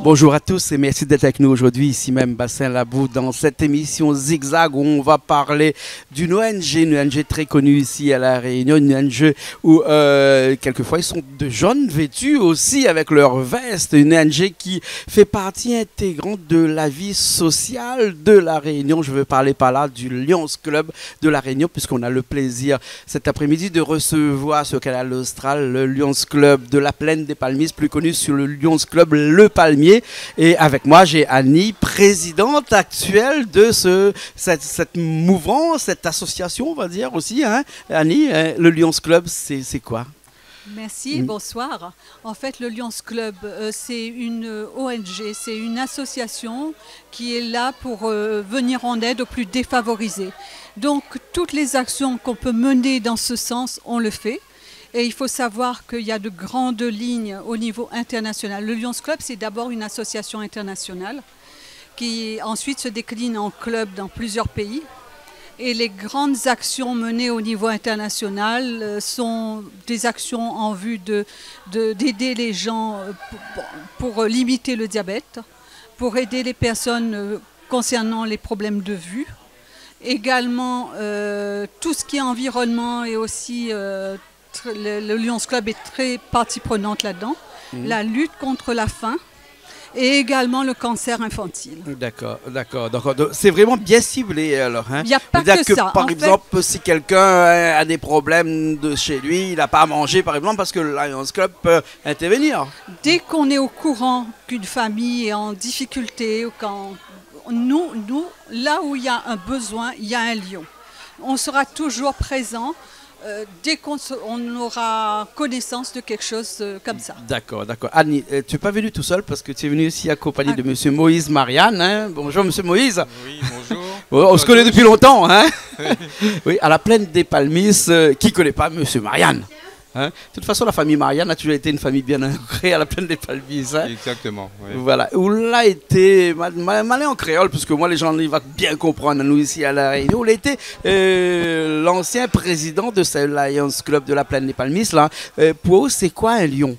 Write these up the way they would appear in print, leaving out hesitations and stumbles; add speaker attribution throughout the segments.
Speaker 1: Bonjour à tous et merci d'être avec nous aujourd'hui, ici même Bassin Labou, dans cette émission Zigzag où on va parler d'une ONG très connue ici à La Réunion, une ONG où quelquefois ils sont de jeunes vêtus aussi avec leur veste, une ONG qui fait partie intégrante de la vie sociale de La Réunion. Je veux parler par là du Lions Club de La Réunion puisqu'on a le plaisir cet après-midi de recevoir sur Canal Austral le Lions Club de la Plaine des Palmiers, plus connu sur le Lions Club Le Palmier. Et avec moi, j'ai Annie, présidente actuelle de cette mouvance, cette association, on va dire aussi. Hein. Annie, le Lions Club, c'est quoi?
Speaker 2: Merci, bonsoir. En fait, le Lions Club, c'est une ONG, c'est une association qui est là pour venir en aide aux plus défavorisés. Donc, toutes les actions qu'on peut mener dans ce sens, on le fait. Et il faut savoir qu'il y a de grandes lignes au niveau international. Le Lions Club, c'est d'abord une association internationale qui ensuite se décline en club dans plusieurs pays. Et les grandes actions menées au niveau international sont des actions en vue d'aider les gens pour limiter le diabète, pour aider les personnes concernant les problèmes de vue. Également, tout ce qui est environnement et aussi... le Lions Club est très partie prenante là-dedans. La lutte contre la faim et également le cancer infantile.
Speaker 1: D'accord. C'est vraiment bien ciblé alors. Hein?
Speaker 2: Il n'y a pas que ça.
Speaker 1: Par exemple, si quelqu'un a des problèmes de chez lui, il n'a pas à manger par exemple, parce que le Lions Club peut intervenir.
Speaker 2: Dès qu'on est au courant qu'une famille est en difficulté, ou quand nous, là où il y a un besoin, il y a un lion. On sera toujours présent. Dès qu'on aura connaissance de quelque chose comme ça.
Speaker 1: D'accord. Annie, tu n'es pas venu tout seul parce que tu es venu ici accompagné de M. Moïse Marianne. Hein. Bonjour M. Moïse.
Speaker 3: Oui, bonjour.
Speaker 1: On se connaît depuis longtemps. Hein. Oui, à la Plaine des Palmiers, qui ne connaît pas M. Marianne? Hein? De toute façon, la famille Marianne a toujours été une famille bien ancrée à la Plaine des Palmiers. Hein?
Speaker 3: Exactement. Oui.
Speaker 1: Voilà. Où l'a été, mal en créole, parce que moi, les gens, ils vont bien comprendre, nous ici à La Réunion, où il a été l'ancien président de ce Lions Club de la Plaine des Palmiers. Là. Pour eux, c'est quoi un lion?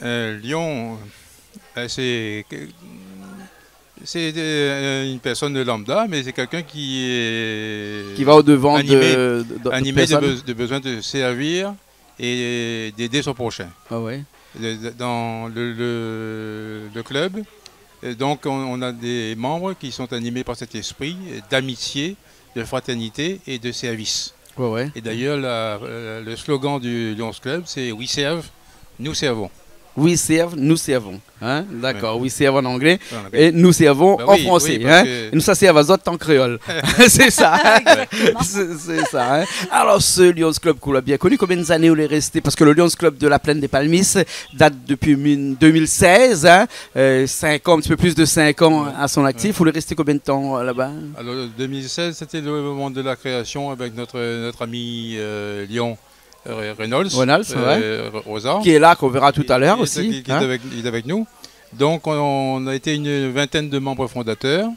Speaker 3: Un lion, c'est une personne de lambda, mais c'est quelqu'un qui
Speaker 1: va au-devant
Speaker 3: animé
Speaker 1: de
Speaker 3: besoin de servir et d'aider son prochain.
Speaker 1: Ah ouais.
Speaker 3: Dans le club, donc on a des membres qui sont animés par cet esprit d'amitié, de fraternité et de service.
Speaker 1: Ouais.
Speaker 3: Et d'ailleurs, le slogan du Lions Club, c'est « We serve, nous servons ».
Speaker 1: We serve, nous servons. Hein? D'accord, ouais. We serve en anglais et nous servons
Speaker 3: ben
Speaker 1: en français. Hein? Que... Nous, ça serve à autres en créole. C'est ça. Hein? C'est ça. Hein? Alors, ce Lions Club qu'on a bien connu, combien d'années il est resté? Parce que le Lions Club de la Plaine des Palmiers date depuis 2016. Hein? 5 ans, un petit peu plus de 5 ans à son actif. Il est resté combien de temps là-bas?
Speaker 3: Alors, 2016, c'était le moment de la création avec notre ami Lyon. Reynolds, Rosa,
Speaker 1: qui est là, qu'on verra tout à l'heure aussi.
Speaker 3: Il est avec nous. Donc, on a été une vingtaine de membres fondateurs.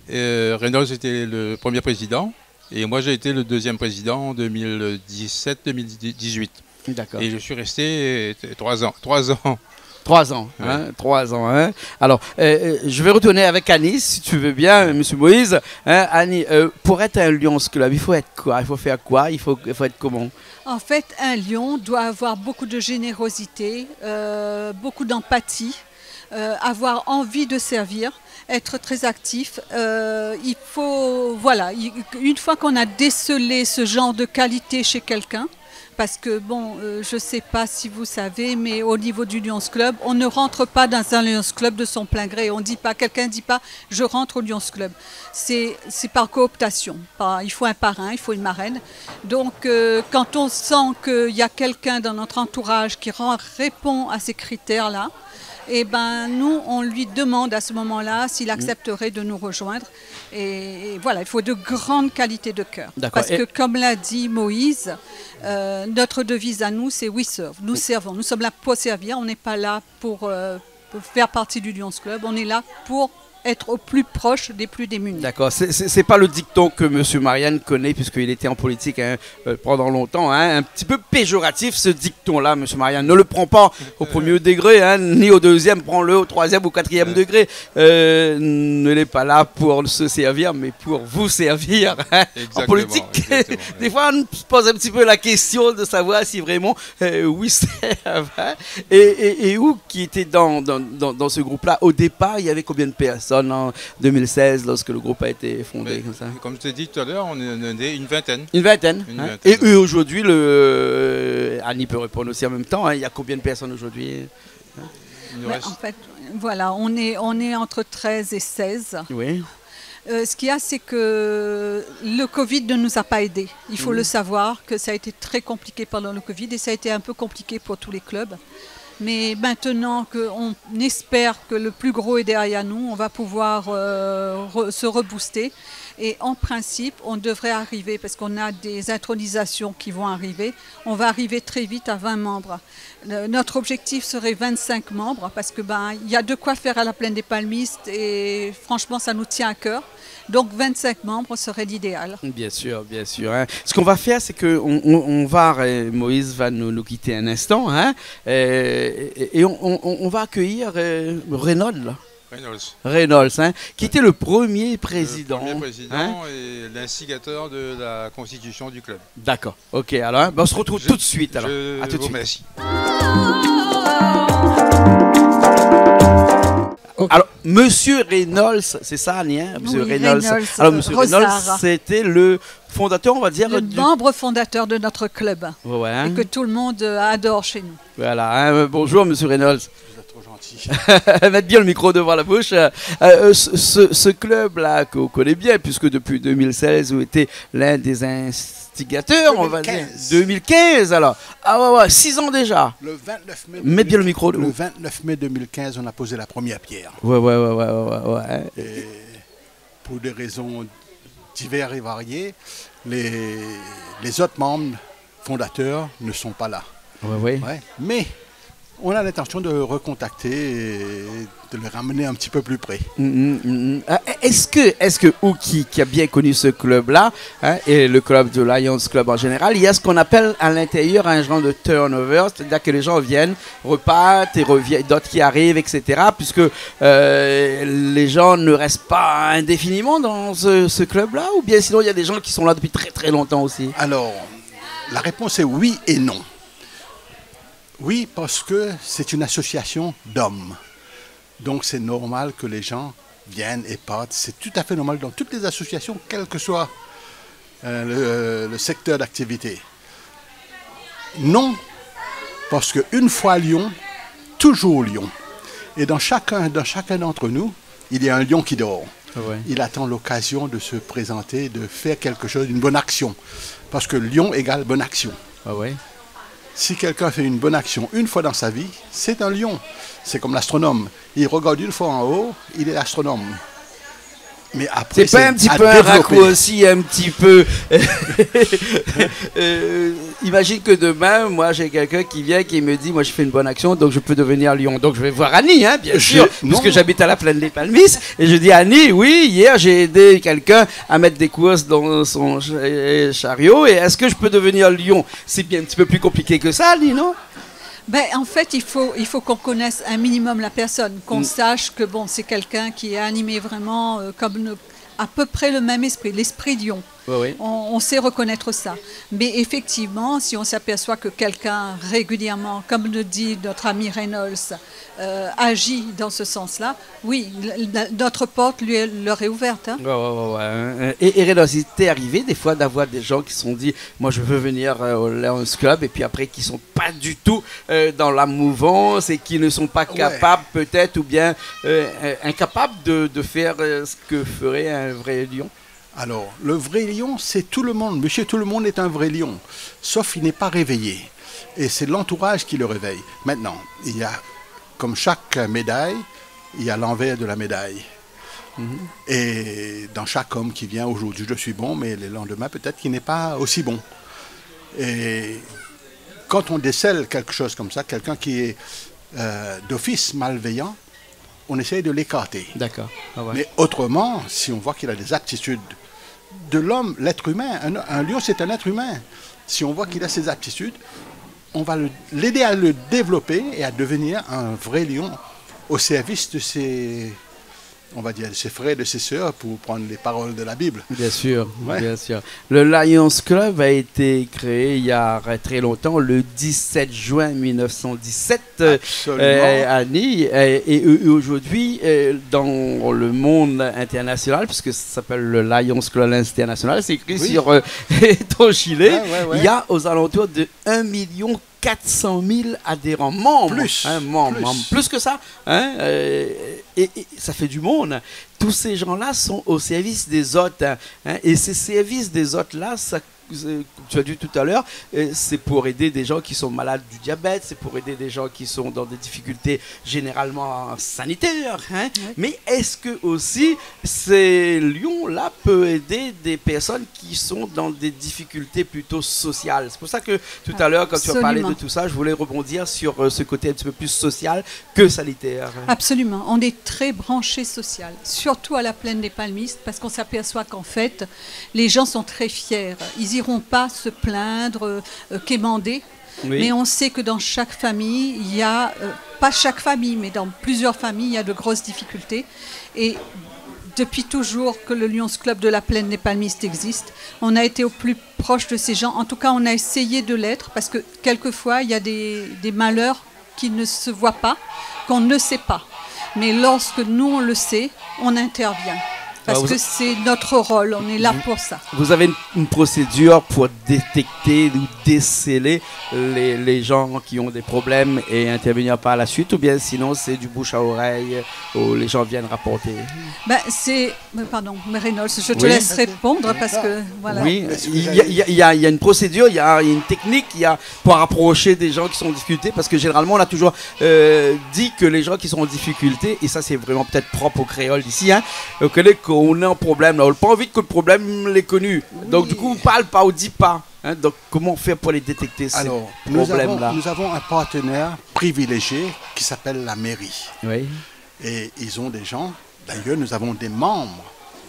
Speaker 3: Reynolds était le premier président. Et moi, j'ai été le deuxième président en 2017-2018.
Speaker 1: D'accord.
Speaker 3: Et je suis resté 3 ans.
Speaker 1: 3 ans, hein, ouais. 3 ans. Hein. Alors, je vais retourner avec Annie, si tu veux bien, M. Moïse. Hein, Annie, pour être un Lions Club, il faut être quoi? Il faut faire quoi? Il faut être comment?
Speaker 2: En fait, un lion doit avoir beaucoup de générosité, beaucoup d'empathie, avoir envie de servir, être très actif. Il faut, voilà, une fois qu'on a décelé ce genre de qualité chez quelqu'un, parce que, bon, je ne sais pas si vous savez, mais au niveau du Lions Club, on ne rentre pas dans un Lions Club de son plein gré. Quelqu'un ne dit pas « je rentre au Lions Club ». C'est par cooptation. Il faut un parrain, il faut une marraine. Donc, quand on sent qu'il y a quelqu'un dans notre entourage qui répond à ces critères-là, eh ben, nous, on lui demande à ce moment-là s'il accepterait de nous rejoindre. Et voilà, il faut de grandes qualités de cœur. Parce que, comme l'a dit Moïse, notre devise à nous, c'est « We serve ». Nous servons. Nous sommes là pour servir. On n'est pas là pour faire partie du Lions Club. On est là pour être au plus proche des plus démunis.
Speaker 1: D'accord, c'est pas le dicton que M. Marianne connaît, puisqu'il était en politique pendant longtemps, hein. Un petit peu péjoratif ce dicton-là, M. Marianne. Ne le prends pas au premier degré, hein, ni au deuxième, prends-le au troisième ou quatrième degré. Ne l'est pas là pour se servir, mais pour vous servir, hein. En politique. Des fois, on se pose un petit peu la question de savoir si vraiment oui c'est vrai. Et où qui était dans ce groupe-là? Au départ, il y avait combien de personnes en 2016 lorsque le groupe a été fondé? Comme ça,
Speaker 3: comme je t'ai dit tout à l'heure, on est une vingtaine.
Speaker 1: Une vingtaine. Hein? Et aujourd'hui, Annie peut répondre aussi en même temps, hein, il y a combien de personnes aujourd'hui?
Speaker 2: En fait, voilà, on est entre 13 et 16.
Speaker 1: Oui.
Speaker 2: Ce qu'il y a, c'est que le Covid ne nous a pas aidés. Il faut le savoir, que ça a été très compliqué pendant le Covid et ça a été un peu compliqué pour tous les clubs. Mais maintenant qu'on espère que le plus gros est derrière nous, on va pouvoir se rebooster. Et en principe, on devrait arriver, parce qu'on a des intronisations qui vont arriver, on va arriver très vite à 20 membres. Notre objectif serait 25 membres, parce que y a de quoi faire à la Plaine des Palmistes et franchement, ça nous tient à cœur. Donc 25 membres serait l'idéal.
Speaker 1: Bien sûr, bien sûr. Hein. Ce qu'on va faire, c'est que Moïse va nous quitter un instant, hein, et on va accueillir Reynolds, hein, qui était le premier président.
Speaker 3: Le premier président, hein, et l'instigateur de la constitution du club.
Speaker 1: D'accord, ok, alors on se retrouve tout de suite. Alors.
Speaker 3: À tout de suite. Merci.
Speaker 1: Okay. Alors, Monsieur Reynolds, c'est ça, Annie, hein? Monsieur Reynolds. Alors, Monsieur Reynolds, c'était le fondateur, on va dire.
Speaker 2: Le membre fondateur de notre club.
Speaker 1: Ouais, hein?
Speaker 2: Et que tout le monde adore chez nous.
Speaker 1: Voilà, hein? Bonjour, Monsieur Reynolds.
Speaker 4: Vous êtes trop gentil.
Speaker 1: Mettez bien le micro devant la bouche. Ce club-là, qu'on connaît bien, puisque depuis 2016, vous étiez l'un des instigateurs, 2015. On va dire. 2015, alors. Ah ouais, 6 ans déjà.
Speaker 4: Le 29 mai.
Speaker 1: Mettez bien le micro.
Speaker 4: Le 29 mai 2015, on a posé la première pierre.
Speaker 1: Ouais.
Speaker 4: Et pour des raisons diverses et variées, les autres membres fondateurs ne sont pas là.
Speaker 1: Ouais.
Speaker 4: Mais on a l'intention de recontacter et de le ramener un petit peu plus près.
Speaker 1: Est-ce que Ouki, qui a bien connu ce club-là, hein, et le club de Lions Club en général, il y a ce qu'on appelle à l'intérieur un genre de turnover, c'est-à-dire que les gens viennent, repartent et reviennent, d'autres qui arrivent, etc., puisque les gens ne restent pas indéfiniment dans ce club-là, ou bien sinon il y a des gens qui sont là depuis très très longtemps aussi?
Speaker 4: Alors, la réponse est oui et non. Oui, parce que c'est une association d'hommes. Donc c'est normal que les gens viennent et partent. C'est tout à fait normal dans toutes les associations, quel que soit le secteur d'activité. Non, parce qu'une fois Lyon, toujours Lyon. Et dans chacun d'entre nous, il y a un lion qui dort.
Speaker 1: Ouais.
Speaker 4: Il attend l'occasion de se présenter, de faire quelque chose, une bonne action. Parce que Lion égale bonne action.
Speaker 1: Ah ouais.
Speaker 4: Si quelqu'un fait une bonne action une fois dans sa vie, c'est un lion. C'est comme l'astronome. Il regarde une fois en haut, il est l'astronome. Mais après,
Speaker 1: c'est pas un petit peu un raccourci, un petit peu. Imagine que demain, moi, j'ai quelqu'un qui vient qui me dit, moi, je fais une bonne action, donc je peux devenir lion. Donc je vais voir Annie, hein, bien sûr, puisque j'habite à la Plaine des Palmistes. Et je dis, Annie, oui, hier, j'ai aidé quelqu'un à mettre des courses dans son chariot. Et est-ce que je peux devenir lion? C'est bien un petit peu plus compliqué que ça, Annie, non?
Speaker 2: En fait, il faut qu'on connaisse un minimum la personne, qu'on sache que c'est quelqu'un qui est animé vraiment comme à peu près le même esprit, l'esprit lion.
Speaker 1: Oui.
Speaker 2: On sait reconnaître ça. Mais effectivement, si on s'aperçoit que quelqu'un régulièrement, comme le dit notre ami Reynolds, agit dans ce sens-là, oui, notre porte leur est ouverte. Hein.
Speaker 1: Ouais. Et Reynolds, il t'est arrivé des fois d'avoir des gens qui se sont dit, moi je veux venir au Lions Club, et puis après qui ne sont pas du tout dans la mouvance et qui ne sont pas capables peut-être, ou bien incapables de faire ce que ferait un vrai lion?
Speaker 4: Alors, le vrai lion, c'est tout le monde. Monsieur tout le monde est un vrai lion, sauf il n'est pas réveillé. Et c'est l'entourage qui le réveille. Maintenant, il y a, comme chaque médaille, il y a l'envers de la médaille. Et dans chaque homme qui vient aujourd'hui, je suis bon, mais le lendemain, peut-être qu'il n'est pas aussi bon. Et quand on décèle quelque chose comme ça, quelqu'un qui est d'office malveillant, on essaye de l'écarter.
Speaker 1: D'accord. Ah ouais.
Speaker 4: Mais autrement, si on voit qu'il a des aptitudes de l'homme, l'être humain, un lion c'est un être humain. Si on voit qu'il a ces aptitudes, on va l'aider à le développer et à devenir un vrai lion au service de ses, on va dire, de ses frères, de ses sœurs, pour prendre les paroles de la Bible.
Speaker 1: Bien sûr,
Speaker 4: Ouais.
Speaker 1: bien sûr. Le Lions Club a été créé il y a très longtemps, le 17 juin 1917
Speaker 4: Absolument.
Speaker 1: à Nice. Et aujourd'hui, dans le monde international, puisque ça s'appelle le Lions Club International, c'est écrit
Speaker 4: Oui.
Speaker 1: sur ton gilet,
Speaker 4: Ouais.
Speaker 1: il y a aux alentours de 1 400 000 adhérents, membres,
Speaker 4: Plus,
Speaker 1: membres, plus que ça, hein, et ça fait du monde. Tous ces gens-là sont au service des autres, hein, et ces services des autres-là, ça, tu as dit tout à l'heure, c'est pour aider des gens qui sont malades du diabète, c'est pour aider des gens qui sont dans des difficultés généralement sanitaires, hein.
Speaker 2: Oui.
Speaker 1: Mais est-ce que aussi ces lions-là peuvent aider des personnes qui sont dans des difficultés plutôt sociales? C'est pour ça que tout à l'heure, quand tu as parlé de
Speaker 2: Absolument.
Speaker 1: tout ça, je voulais rebondir sur ce côté un petit peu plus social que sanitaire.
Speaker 2: Absolument, on est très branché social, surtout à la plaine des Palmistes, parce qu'on s'aperçoit qu'en fait, les gens sont très fiers. Ils iront pas se plaindre, quémander,
Speaker 1: Oui.
Speaker 2: mais on sait que dans chaque famille, il y a, pas chaque famille, mais dans plusieurs familles, il y a de grosses difficultés. Et depuis toujours que le Lions Club de la plaine des Palmistes existe, on a été au plus proche de ces gens. En tout cas, on a essayé de l'être, parce que quelquefois, il y a des malheurs qui ne se voient pas, qu'on ne sait pas. Mais lorsque nous, on le sait, on intervient. Parce
Speaker 1: vous-
Speaker 2: que c'est notre rôle, on est là pour ça.
Speaker 1: Vous avez une procédure pour détecter ou déceler les gens qui ont des problèmes et intervenir par la suite, ou bien sinon c'est du bouche à oreille où les gens viennent rapporter?
Speaker 2: Ben, pardon, mais Reynolds, je te
Speaker 1: Oui.
Speaker 2: laisse répondre parce que voilà.
Speaker 1: Oui,
Speaker 4: Est-ce que
Speaker 1: il
Speaker 4: vous
Speaker 1: y, a-
Speaker 4: avez-
Speaker 1: il y a- il y a une procédure, il y a une technique, il y a pour approcher des gens qui sont en difficulté, parce que généralement on a toujours dit que les gens qui sont en difficulté, et ça c'est vraiment peut-être propre aux créoles d'ici, hein, qu'on est en problème, là, on n'a pas envie que le problème l'ait connu. Donc du coup on parle pas, on dit pas. Hein, donc comment faire pour les détecter ces
Speaker 4: Alors, nous
Speaker 1: problèmes-là?
Speaker 4: avons un partenaire privilégié qui s'appelle la mairie.
Speaker 1: Oui.
Speaker 4: Et ils ont des gens, d'ailleurs nous avons des membres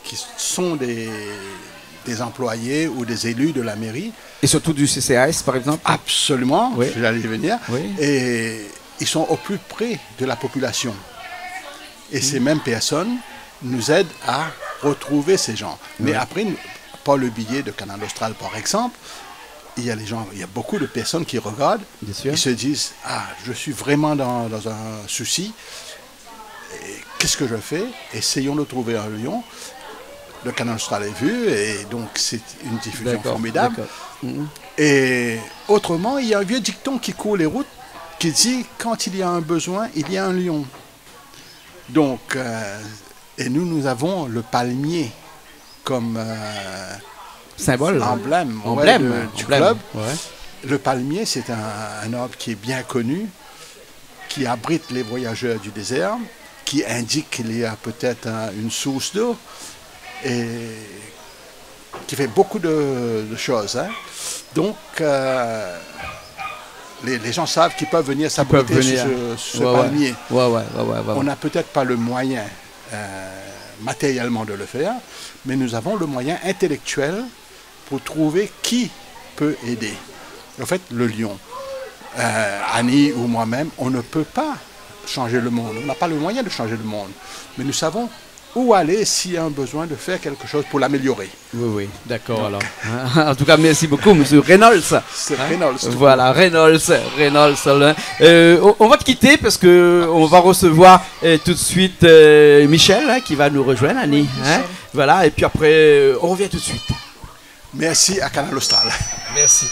Speaker 4: qui sont des employés ou des élus de la mairie.
Speaker 1: Et surtout du CCAS par exemple?
Speaker 4: Absolument,
Speaker 1: Oui.
Speaker 4: je vais y venir.
Speaker 1: Oui.
Speaker 4: Et ils sont au plus près de la population. Et ces mêmes personnes nous aident à retrouver ces gens. Mais
Speaker 1: Oui.
Speaker 4: après, par le biais de Canal Austral par exemple, il y a beaucoup de personnes qui regardent,
Speaker 1: Bien sûr.
Speaker 4: qui se disent « Ah, je suis vraiment dans un souci. Et qu'est-ce que je fais? Essayons de trouver un lion. » Le Canal Austral est vu et donc c'est une diffusion
Speaker 1: D'accord,
Speaker 4: formidable.
Speaker 1: d'accord. Mhm.
Speaker 4: Et autrement, il y a un vieux dicton qui court les routes qui dit « Quand il y a un besoin, il y a un lion ». Donc, et nous avons le palmier comme
Speaker 1: Symbole.
Speaker 4: emblème, du
Speaker 1: emblème.
Speaker 4: club.
Speaker 1: Ouais.
Speaker 4: Le palmier, c'est un arbre qui est bien connu, qui abrite les voyageurs du désert, qui indique qu'il y a peut-être une source d'eau et qui fait beaucoup de choses, hein. Donc, les gens savent qu'ils peuvent venir s'abriter sur ce palmier.
Speaker 1: Ouais.
Speaker 4: On n'a peut-être pas le moyen matériellement de le faire, mais nous avons le moyen intellectuel pour trouver qui peut aider. En fait, le lion, Annie ou moi-même, on ne peut pas changer le monde. On n'a pas le moyen de changer le monde. Mais nous savons où aller s'il y a un besoin de faire quelque chose pour l'améliorer.
Speaker 1: Oui, d'accord alors. En tout cas, merci beaucoup, monsieur Reynolds.
Speaker 4: C'est Reynolds.
Speaker 1: Voilà, Reynolds. Hein. On va te quitter parce que on va recevoir tout de suite Michel hein, qui va nous rejoindre, Annie. Hein. Voilà, et puis après, on revient tout de suite.
Speaker 4: Merci à Canal Austral.
Speaker 1: Merci.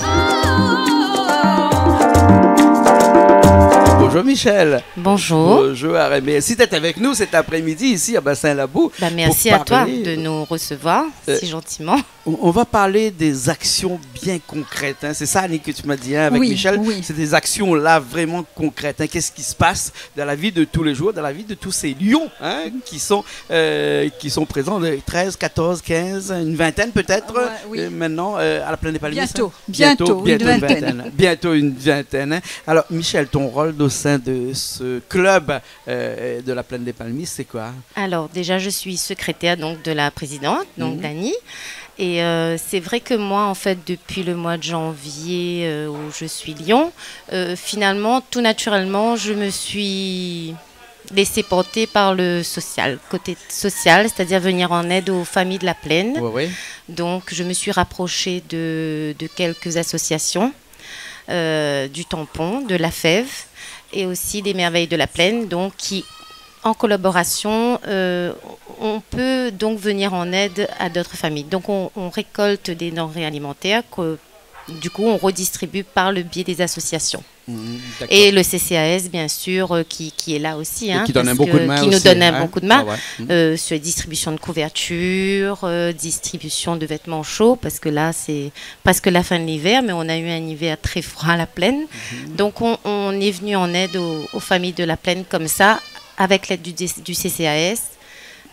Speaker 1: Bonjour Michel.
Speaker 5: Bonjour.
Speaker 1: Bonjour, merci d'être avec nous cet après-midi ici à Bassin-Labou.
Speaker 5: Merci à toi de nous recevoir si gentiment.
Speaker 1: On va parler des actions bien concrètes. Hein. C'est ça, Annie, que tu m'as dit hein, avec Michel.
Speaker 2: Oui.
Speaker 1: C'est des actions là vraiment concrètes. Hein. Qu'est-ce qui se passe dans la vie de tous les jours, dans la vie de tous ces lions hein, qui sont présents de 13, 14, 15, une vingtaine peut-être maintenant à la plaine des Palmistes.
Speaker 2: Bientôt une vingtaine.
Speaker 1: Bientôt une vingtaine. Hein. Alors, Michel, ton rôle au sein sein de ce club de la Plaine des Palmistes, c'est quoi?
Speaker 5: Alors déjà, je suis secrétaire donc de la présidente, donc Dani. Et c'est vrai que moi, en fait, depuis le mois de janvier où je suis Lyon, finalement, tout naturellement, je me suis laissée porter par le social, côté social, c'est-à-dire venir en aide aux familles de la Plaine. Donc, je me suis rapprochée de quelques associations, du Tampon, de la Fève et aussi des Merveilles de la Plaine, donc qui en collaboration, on peut donc venir en aide à d'autres familles. Donc on récolte des denrées alimentaires que du coup on redistribue par le biais des associations. Et le CCAS, bien sûr, qui est là aussi.
Speaker 1: Qui donne beaucoup de main
Speaker 5: qui nous
Speaker 1: aussi,
Speaker 5: donne beaucoup de main sur distribution de couvertures, distribution de vêtements chauds, parce que là, c'est presque la fin de l'hiver, mais on a eu un hiver très froid à la Plaine. Donc, on est venu en aide aux familles de la Plaine comme ça, avec l'aide du CCAS,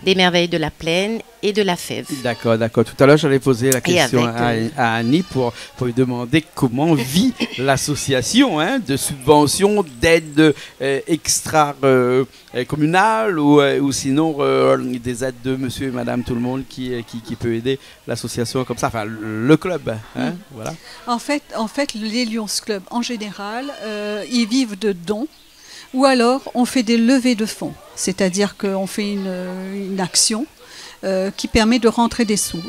Speaker 5: des Merveilles de la Plaine et de la Fève.
Speaker 1: D'accord, d'accord. Tout à l'heure, j'allais poser la question à Annie pour lui demander comment vit l'association de subventions, d'aides extra-communales ou sinon des aides de monsieur et madame tout le monde qui peut aider l'association comme ça, enfin le club. Voilà.
Speaker 2: En fait, les Lions Club, en général, ils vivent de dons. Ou alors, on fait des levées de fonds, c'est-à-dire qu'on fait une action qui permet de rentrer des sous.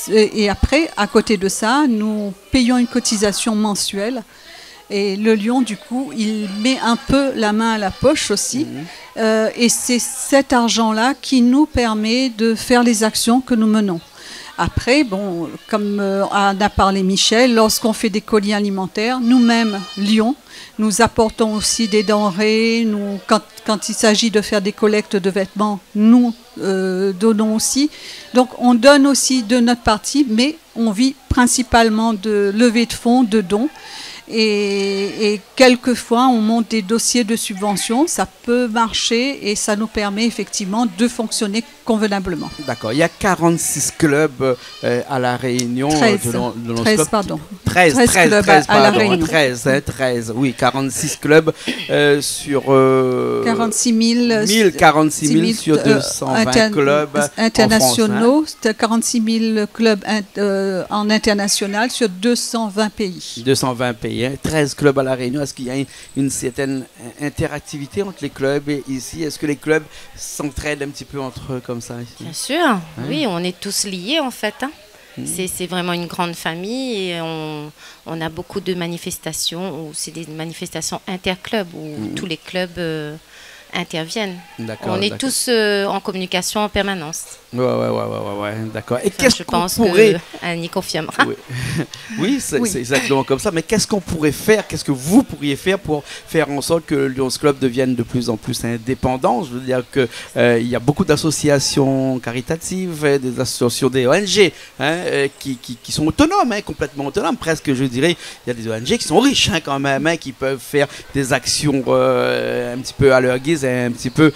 Speaker 2: Et après, à côté de ça, nous payons une cotisation mensuelle. Et le Lion, du coup, il met un peu la main à la poche aussi. Et c'est cet argent-là qui nous permet de faire les actions que nous menons. Après, bon, comme en a parlé Michel, lorsqu'on fait des colis alimentaires, nous-mêmes, Lyon, nous apportons aussi des denrées. Quand il s'agit de faire des collectes de vêtements, nous donnons aussi. Donc, on donne aussi de notre partie, mais on vit principalement de levée de fonds, de dons. Et quelquefois, on monte des dossiers de subvention, ça peut marcher et ça nous permet effectivement de fonctionner convenablement.
Speaker 1: D'accord, il y a 46 clubs à La Réunion.
Speaker 2: 13 clubs à La Réunion.
Speaker 1: 13, oui, 46 clubs sur
Speaker 2: 46 000
Speaker 1: sur 220 clubs
Speaker 2: internationaux,
Speaker 1: en France,
Speaker 2: 46 000 clubs en international sur 220 pays.
Speaker 1: 220 pays. 13 clubs à La Réunion. Est-ce qu'il y a une certaine interactivité entre les clubs ici? Est-ce que les clubs s'entraident un petit peu entre eux comme ça ici?
Speaker 5: Bien sûr, oui, on est tous liés en fait. C'est vraiment une grande famille et on a beaucoup de manifestations où c'est des manifestations interclubs où tous les clubs interviennent. On est tous en communication en permanence.
Speaker 1: Ouais, d'accord. Et
Speaker 5: qu'est-ce qu'on pourrait... Annie confirmera.
Speaker 1: Oui, c'est exactement comme ça. Mais qu'est-ce qu'on pourrait faire? Qu'est-ce que vous pourriez faire pour faire en sorte que le Lions Club devienne de plus en plus indépendant? Je veux dire qu'il y a beaucoup d'associations caritatives, des associations, des ONG qui sont autonomes, complètement autonomes. Presque, je dirais, il y a des ONG qui sont riches quand même, qui peuvent faire des actions un petit peu à leur guise, un petit peu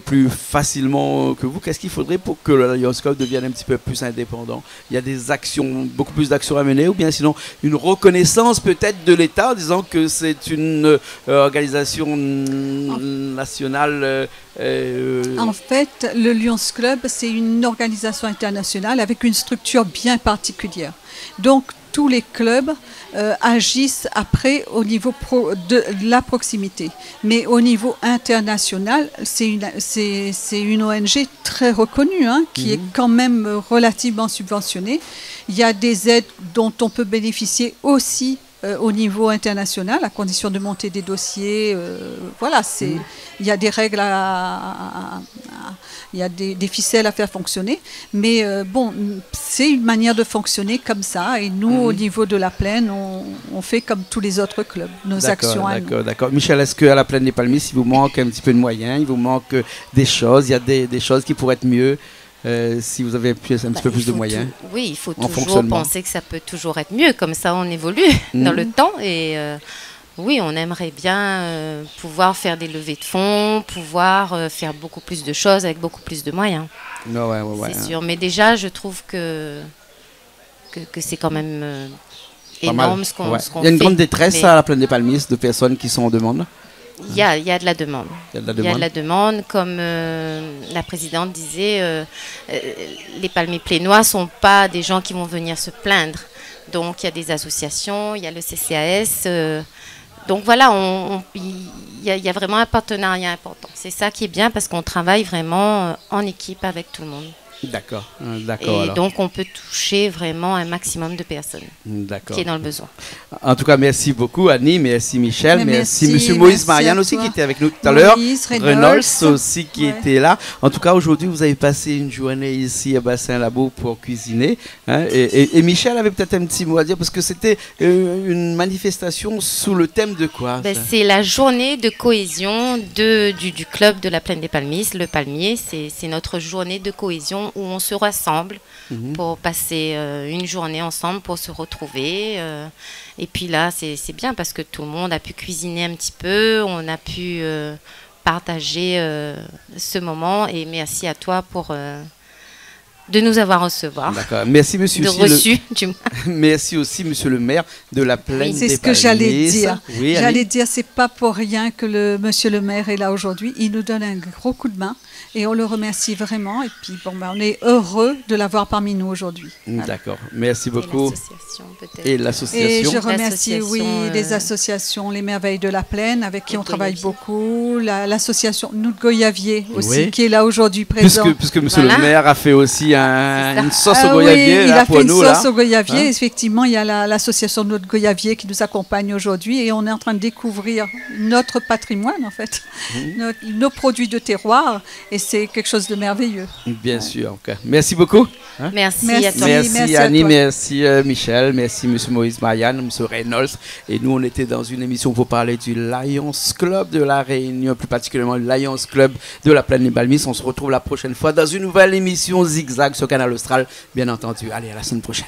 Speaker 1: plus facilement que vous. Qu'est-ce qu'il faudrait pour que le Lions Club devienne un petit peu plus indépendant? Il y a des actions, beaucoup plus d'actions à mener, ou bien sinon une reconnaissance peut-être de l'État en disant que c'est une organisation nationale.
Speaker 2: En fait, le Lions Club, c'est une organisation internationale avec une structure bien particulière. Donc, tous les clubs agissent après au niveau de la proximité. Mais au niveau international, c'est une ONG très reconnue, qui est quand même relativement subventionnée. Il y a des aides dont on peut bénéficier aussi au niveau international, à condition de monter des dossiers. Il y a des règles, il y a des ficelles à faire fonctionner. Mais c'est une manière de fonctionner comme ça. Et nous, au niveau de la Plaine, on fait comme tous les autres clubs, nos actions à nous.
Speaker 1: D'accord. Michel, est-ce qu'à la Plaine des Palmistes, il vous manque un petit peu de moyens, il vous manque des choses, il y a des choses qui pourraient être mieux si vous avez un petit peu plus de moyens?
Speaker 5: Oui, il faut toujours penser que ça peut toujours être mieux. Comme ça, on évolue dans le temps. Et oui, on aimerait bien pouvoir faire des levées de fonds, pouvoir faire beaucoup plus de choses avec beaucoup plus de moyens. C'est sûr. Mais déjà, je trouve que c'est quand même énorme ce qu'on fait.
Speaker 1: Il y a une grande détresse à la Plaine des Palmistes de personnes qui sont en demande.
Speaker 5: Il y a de la demande.
Speaker 1: Il y a de la
Speaker 5: Il y a
Speaker 1: demande.
Speaker 5: de la demande. Comme la présidente disait, les palmiers plénois ne sont pas des gens qui vont venir se plaindre. Donc, il y a des associations, il y a le CCAS. Donc, voilà, il y a vraiment un partenariat important. C'est ça qui est bien parce qu'on travaille vraiment en équipe avec tout le monde.
Speaker 1: D'accord,
Speaker 5: Et
Speaker 1: d'accord. Alors.
Speaker 5: donc, on peut toucher vraiment un maximum de personnes
Speaker 1: D'accord.
Speaker 5: qui est dans le besoin.
Speaker 1: En tout cas, merci beaucoup Annie, merci Michel,
Speaker 2: Mais
Speaker 1: merci
Speaker 2: merci,
Speaker 1: Monsieur Moïse
Speaker 2: merci
Speaker 1: Marianne
Speaker 2: à
Speaker 1: aussi
Speaker 2: toi.
Speaker 1: qui était avec nous tout à l'heure.
Speaker 2: Moïse,
Speaker 1: Reynolds aussi qui
Speaker 2: Ouais.
Speaker 1: était là. En tout cas, aujourd'hui, vous avez passé une journée ici à Bassin-Labo pour cuisiner. Hein, et Michel avait peut-être un petit mot à dire parce que c'était une manifestation sous le thème de quoi ça
Speaker 5: C'est la journée de cohésion du club de la Plaine des Palmistes. Le palmier, c'est notre journée de cohésion où on se rassemble pour passer une journée ensemble, pour se retrouver. Et puis là, c'est bien parce que tout le monde a pu cuisiner un petit peu, on a pu partager ce moment. Et merci à toi pour de nous avoir recevoir.
Speaker 1: D'accord. Merci Monsieur
Speaker 5: De
Speaker 1: aussi
Speaker 5: reçu, du moins.
Speaker 1: Merci aussi Monsieur le maire de la Plaine
Speaker 2: C'est
Speaker 1: des
Speaker 2: ce que j'allais
Speaker 1: Palmistes.
Speaker 2: dire.
Speaker 1: Oui,
Speaker 2: J'allais
Speaker 1: Annie.
Speaker 2: dire, c'est pas pour rien que le monsieur le maire est là aujourd'hui. Il nous donne un gros coup de main et on le remercie vraiment. Et puis, bon, on est heureux de l'avoir parmi nous aujourd'hui. Voilà.
Speaker 1: D'accord. Merci
Speaker 5: Et
Speaker 1: beaucoup.
Speaker 5: l'association, peut-être.
Speaker 1: Et
Speaker 2: Et
Speaker 1: l'association.
Speaker 2: je remercie, oui,
Speaker 5: L'association,
Speaker 2: les associations, les Merveilles de la Plaine, avec qui on travaille
Speaker 5: Goyavier.
Speaker 2: beaucoup. L'association Nous de Goyavier aussi,
Speaker 1: Oui.
Speaker 2: qui est là aujourd'hui présent.
Speaker 1: Puisque Monsieur
Speaker 5: Voilà.
Speaker 1: le maire a fait aussi
Speaker 5: C'est ça.
Speaker 1: une sauce au
Speaker 2: Ah
Speaker 1: goyavier
Speaker 2: oui, il
Speaker 1: là,
Speaker 2: a
Speaker 1: pour
Speaker 2: fait une
Speaker 1: nous.
Speaker 2: sauce
Speaker 1: Là.
Speaker 2: au goyavier.
Speaker 1: Hein?
Speaker 2: Effectivement, il y a l'association de notre goyavier qui nous accompagne aujourd'hui et on est en train de découvrir notre patrimoine, en fait, nos produits de terroir et c'est quelque chose de merveilleux.
Speaker 1: Bien sûr. Ok. Merci beaucoup. Hein?
Speaker 5: Merci
Speaker 2: Merci.
Speaker 5: à toi.
Speaker 1: Merci
Speaker 2: à
Speaker 1: Annie,
Speaker 2: toi.
Speaker 1: merci Michel, merci Monsieur Moïse Marianne, Monsieur Reynolds. Et nous, on était dans une émission pour parler du Lions Club de la Réunion, plus particulièrement le Lions Club de la Plaine des Palmistes. On se retrouve la prochaine fois dans une nouvelle émission Zigzag sur Canal Austral, bien entendu. Allez, à la semaine prochaine.